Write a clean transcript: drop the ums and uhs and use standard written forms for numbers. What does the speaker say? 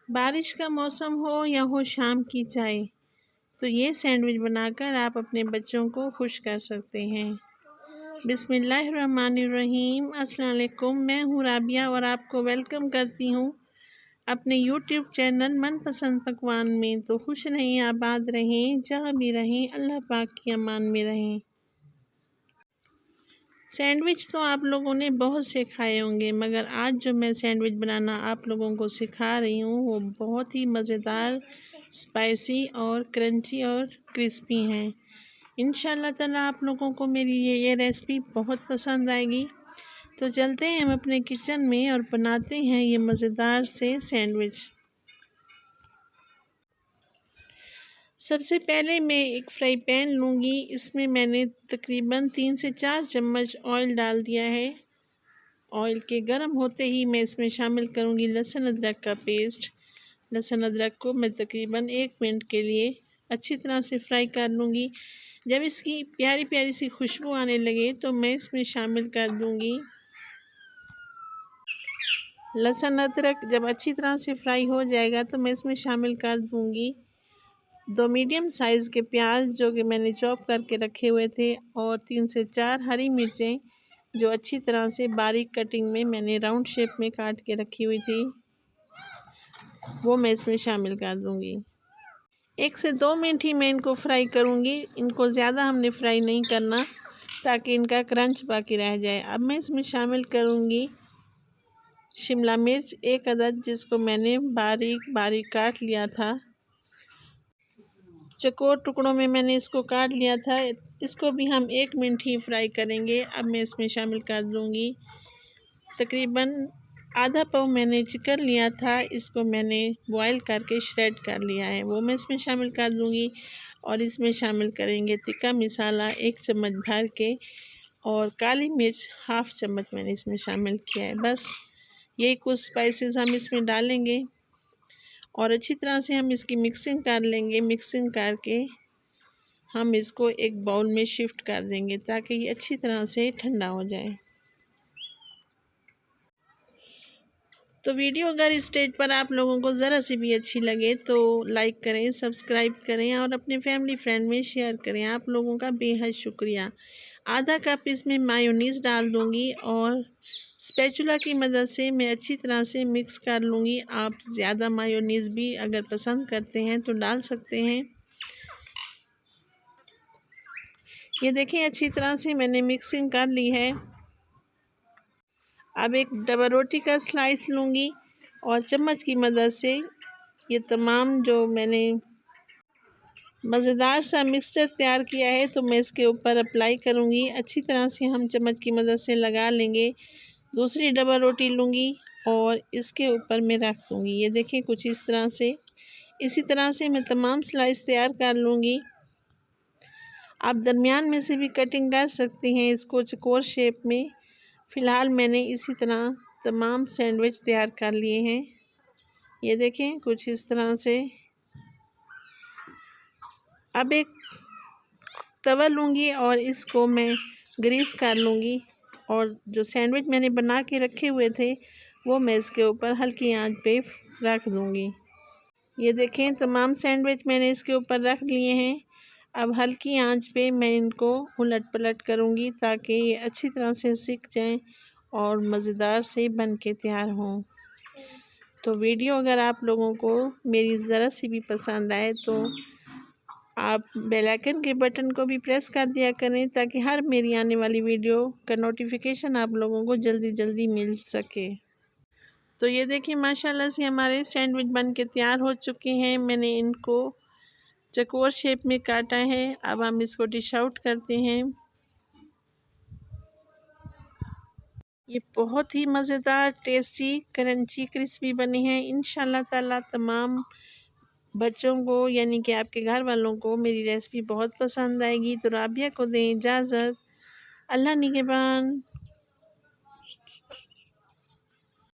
बारिश का मौसम हो या हो शाम की चाय, तो ये सैंडविच बनाकर आप अपने बच्चों को खुश कर सकते हैं। बिस्मिल्लाहिर्रहमानिर्रहीम। अस्सलाम वालेकुम। मैं हूँ राबिया और आपको वेलकम करती हूँ अपने यूट्यूब चैनल मनपसंद पकवान में। तो खुश रहें, आबाद रहें, जहाँ भी रहें, अल्लाह पाक की अमान में रहें। सैंडविच तो आप लोगों ने बहुत से खाए होंगे, मगर आज जो मैं सैंडविच बनाना आप लोगों को सिखा रही हूँ वो बहुत ही मज़ेदार, स्पाइसी और क्रंची और क्रिस्पी हैं। इंशाल्लाह ताला आप लोगों को मेरी ये रेसिपी बहुत पसंद आएगी। तो चलते हैं हम अपने किचन में और बनाते हैं ये मज़ेदार से सैंडविच। सबसे पहले मैं एक फ्राई पैन लूँगी। इसमें मैंने तकरीबन 3 से 4 चम्मच ऑयल डाल दिया है। ऑयल के गर्म होते ही मैं इसमें शामिल करूँगी लहसुन अदरक का पेस्ट। लहसुन अदरक को मैं तकरीबन 1 मिनट के लिए अच्छी तरह से फ्राई कर लूँगी। जब इसकी प्यारी प्यारी सी खुशबू आने लगे तो मैं इसमें शामिल कर दूँगी लहसुन अदरक। जब अच्छी तरह से फ्राई हो जाएगा तो मैं इसमें शामिल कर दूँगी 2 मीडियम साइज़ के प्याज जो कि मैंने चॉप करके रखे हुए थे, और 3 से 4 हरी मिर्चें जो अच्छी तरह से बारीक कटिंग में मैंने राउंड शेप में काट के रखी हुई थी, वो मैं इसमें शामिल कर दूँगी। 1 से 2 मिनट ही मैं इनको फ्राई करूँगी। इनको ज़्यादा हमने फ्राई नहीं करना ताकि इनका क्रंच बाकी रह जाए। अब मैं इसमें शामिल करूँगी शिमला मिर्च 1 अदद, जिसको मैंने बारीक बारीक काट लिया था। चौकोर टुकड़ों में मैंने इसको काट लिया था। इसको भी हम 1 मिनट ही फ्राई करेंगे। अब मैं इसमें शामिल कर दूँगी तकरीबन आधा पाव मैंने चिकन लिया था, इसको मैंने बॉयल करके श्रेड कर लिया है, वो मैं इसमें शामिल कर दूँगी। और इसमें शामिल करेंगे तिक्का मसाला 1 चम्मच भर के, और काली मिर्च हाफ़ चम्मच मैंने इसमें शामिल किया है। बस यही कुछ स्पाइसेस हम इसमें डालेंगे और अच्छी तरह से हम इसकी मिक्सिंग कर लेंगे। मिक्सिंग करके हम इसको एक बाउल में शिफ्ट कर देंगे ताकि ये अच्छी तरह से ठंडा हो जाए। तो वीडियो अगर इस स्टेज पर आप लोगों को ज़रा सी भी अच्छी लगे तो लाइक करें, सब्सक्राइब करें और अपने फैमिली फ्रेंड में शेयर करें। आप लोगों का बेहद शुक्रिया। आधा कप इसमें मायोनीज़ डाल दूँगी और स्पैचुला की मदद से मैं अच्छी तरह से मिक्स कर लूँगी। आप ज़्यादा मायोनीज़ भी अगर पसंद करते हैं तो डाल सकते हैं। ये देखें अच्छी तरह से मैंने मिक्सिंग कर ली है। अब एक डबल रोटी का स्लाइस लूँगी और चम्मच की मदद से ये तमाम जो मैंने मज़ेदार सा मिक्सचर तैयार किया है तो मैं इसके ऊपर अप्लाई करूँगी। अच्छी तरह से हम चम्मच की मदद से लगा लेंगे। दूसरी डबल रोटी लूँगी और इसके ऊपर मैं रख दूँगी। ये देखें कुछ इस तरह से। इसी तरह से मैं तमाम स्लाइस तैयार कर लूँगी। आप दरमियान में से भी कटिंग कर सकते हैं इसको चौकोर शेप में। फ़िलहाल मैंने इसी तरह तमाम सैंडविच तैयार कर लिए हैं। ये देखें कुछ इस तरह से। अब एक तवा लूँगी और इसको मैं ग्रीस कर लूँगी, और जो सैंडविच मैंने बना के रखे हुए थे वो मैं इसके ऊपर हल्की आंच पे रख दूँगी। ये देखें तमाम सैंडविच मैंने इसके ऊपर रख लिए हैं। अब हल्की आंच पे मैं इनको उलट पलट करूँगी ताकि ये अच्छी तरह से सिक जाएं और मज़ेदार से बन के तैयार हों। तो वीडियो अगर आप लोगों को मेरी ज़रा सी भी पसंद आए तो आप बेल आइकन के बटन को भी प्रेस कर दिया करें ताकि हर मेरी आने वाली वीडियो का नोटिफिकेशन आप लोगों को जल्दी जल्दी मिल सके। तो ये देखिए माशाल्लाह से हमारे सैंडविच बन के तैयार हो चुके हैं। मैंने इनको चौकोर शेप में काटा है। अब हम इसको डिश आउट करते हैं। ये बहुत ही मज़ेदार, टेस्टी, क्रंची, क्रिस्पी बने हैं। इंशाल्लाह ताला तमाम बच्चों को यानी कि आपके घर वालों को मेरी रेसिपी बहुत पसंद आएगी। तो राबिया को दें इजाज़त। अल्लाह निगहबान।